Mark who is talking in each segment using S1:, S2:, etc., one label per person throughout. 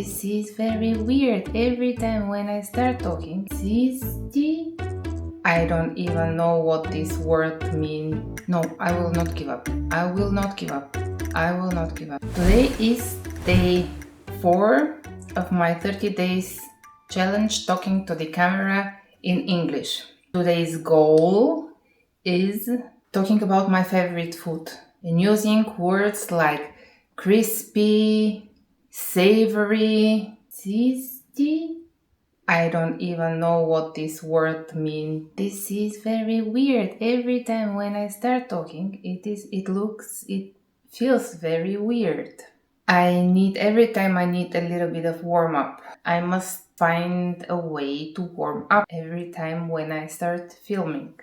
S1: This is very weird. Every time when I start talking, I don't even know what this word means. No, I will not give up. I will not give up. I will not give up. Today is day 4 of my 30 days challenge talking to the camera in English. Today's goal is talking about my favorite food and using words like crispy, savory, tasty. I don't even know what this word means. This is very weird. Every time when I start talking, it feels very weird. Every time I need a little bit of warm up. I must find a way to warm up every time when I start filming.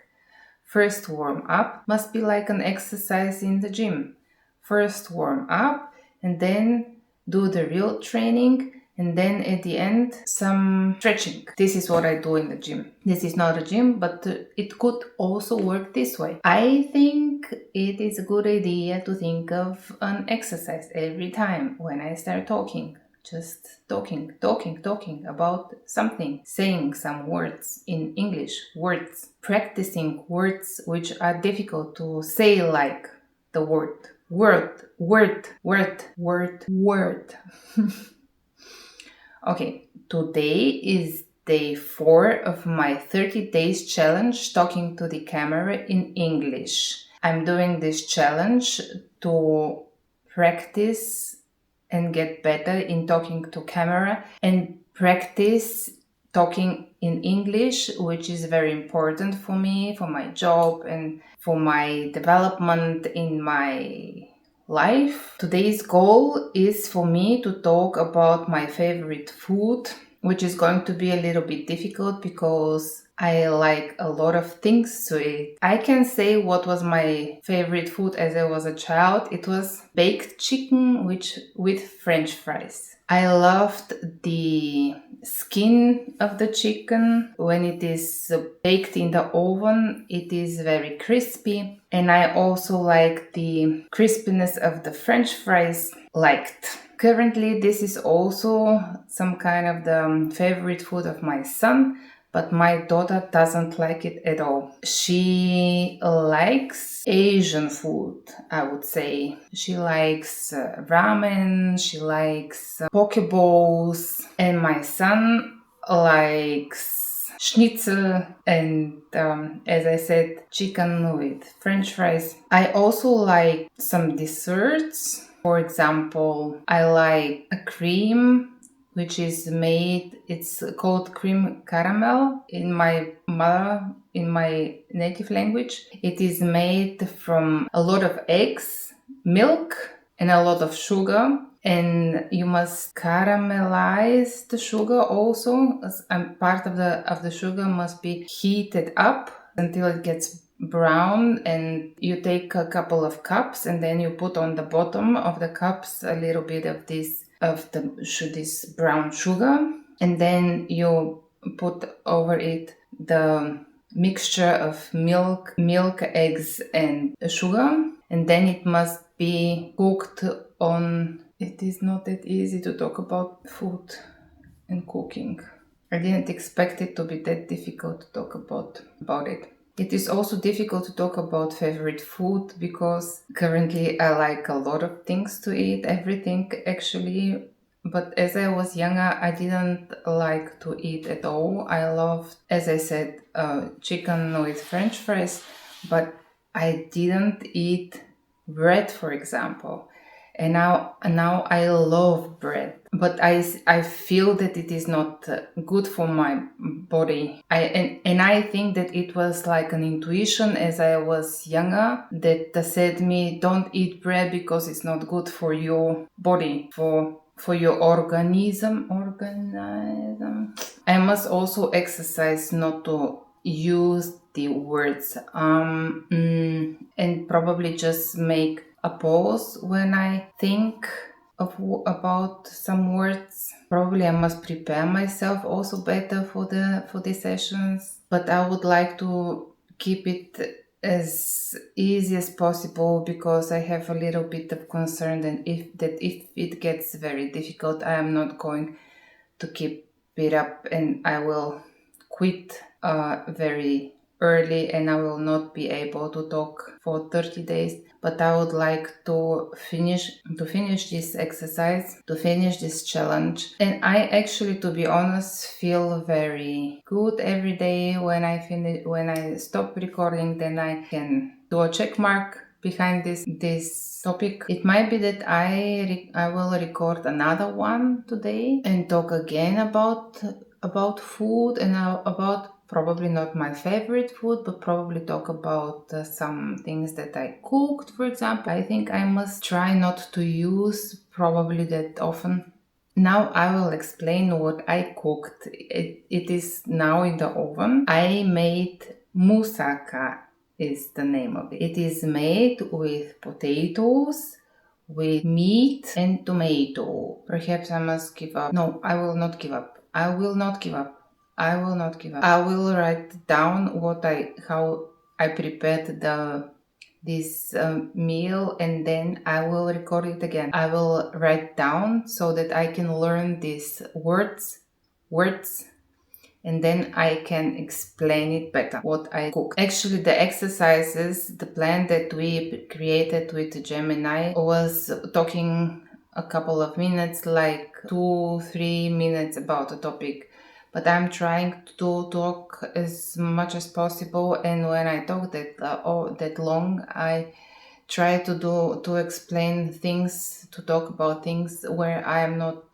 S1: First warm up must be like an exercise in the gym. First warm up and then do the real training, and then at the end some stretching. This is what I do in the gym. This is not a gym, but it could also work this way. I think it is a good idea to think of an exercise every time when I start talking. Just talking about something, saying some words in English, practicing words which are difficult to say, like the word. Okay, today is day 4 of my 30 days challenge talking to the camera in English. I'm doing this challenge to practice and get better in talking to camera and practice talking in English, which is very important for me, for my job and for my development in my life. Today's goal is for me to talk about my favorite food, which is going to be a little bit difficult because I like a lot of things to eat. I can say what was my favorite food as I was a child. It was baked chicken with French fries. I loved the skin of the chicken. When it is baked in the oven, it is very crispy. And I also like the crispiness of the French fries liked. Currently, this is also some kind of the favorite food of my son, but my daughter doesn't like it at all. She likes Asian food, I would say. She likes ramen, she likes poke bowls, and my son likes schnitzel and, as I said, chicken with French fries. I also like some desserts. For example, I like a cream which is made, it's called cream caramel in my native language. It is made from a lot of eggs, milk, and a lot of sugar. And you must caramelize the sugar also. Part of the sugar must be heated up until it gets brown, and you take a couple of cups and then you put on the bottom of the cups a little bit of this brown sugar, and then you put over it the mixture of milk, eggs and sugar, and then it must be cooked on. It is not that easy to talk about food and cooking. I didn't expect it to be that difficult to talk about it. It is also difficult to talk about favorite food because currently I like a lot of things to eat, everything actually. But as I was younger, I didn't like to eat at all. I loved, as I said, chicken with French fries, but I didn't eat bread, for example. And now I love bread, but I feel that it is not good for my body. I think that it was like an intuition as I was younger that said me, don't eat bread because it's not good for your body, for your organism. I must also exercise not to use the words and probably just make a pause when I think about some words. Probably I must prepare myself also better for the sessions, but I would like to keep it as easy as possible because I have a little bit of concern that if it gets very difficult, I am not going to keep it up, and I will quit very early, and I will not be able to talk for 30 days. But I would like to finish this exercise, to finish this challenge. And I actually, to be honest, feel very good every day when I stop recording. Then I can do a check mark behind this topic. It might be that I will record another one today and talk again about food and about probably not my favorite food, but probably talk about some things that I cooked, for example. I think I must try not to use probably that often. Now I will explain what I cooked. It is now in the oven. I made Musaka is the name of it. It is made with potatoes, with meat and tomato. Perhaps I must give up. No, I will not give up. I will not give up. I will not give up. I will write down how I prepared this meal, and then I will record it again. I will write down so that I can learn these words, and then I can explain it better what I cook. Actually, the exercises, the plan that we created with Gemini was talking a couple of minutes, like 2-3 minutes about a topic. But I'm trying to talk as much as possible, and when I talk that long, I try to explain things, to talk about things where I am not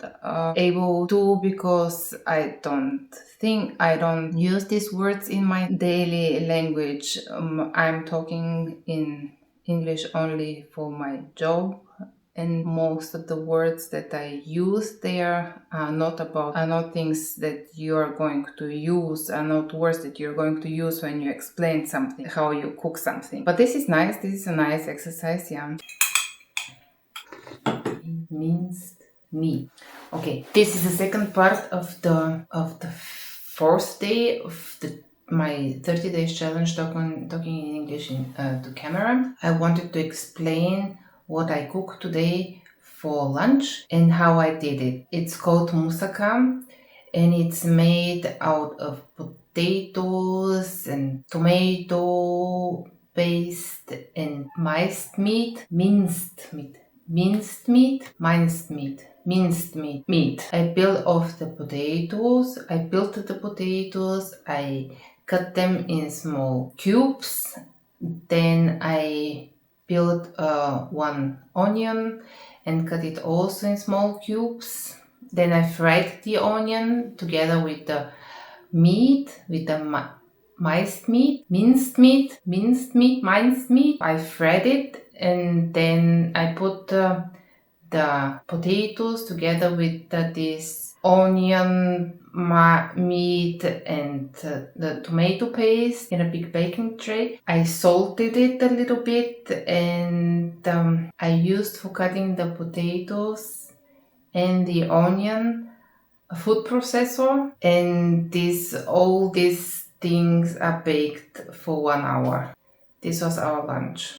S1: able to, because I don't use these words in my daily language. I'm talking in English only for my job, and most of the words that I use there are not things that you are going to use, are not words that you're going to use when you explain something, how you cook something. But this is nice. This is a nice exercise, yeah. Minced meat. Okay, this is the second part of the fourth day of my 30 days challenge, talking in English to camera. I wanted to explain what I cooked today for lunch and how I did it. It's called Musaka, and it's made out of potatoes and tomato paste and minced meat. I peeled off the potatoes. I cut them in small cubes. Then I peeled one onion and cut it also in small cubes. Then I fried the onion together with the meat, with the minced meat. I fried it, and then I put the potatoes together with this onion, meat, and the tomato paste in a big baking tray. I salted it a little bit, and I used for cutting the potatoes and the onion a food processor, and all these things are baked for 1 hour. This was our lunch.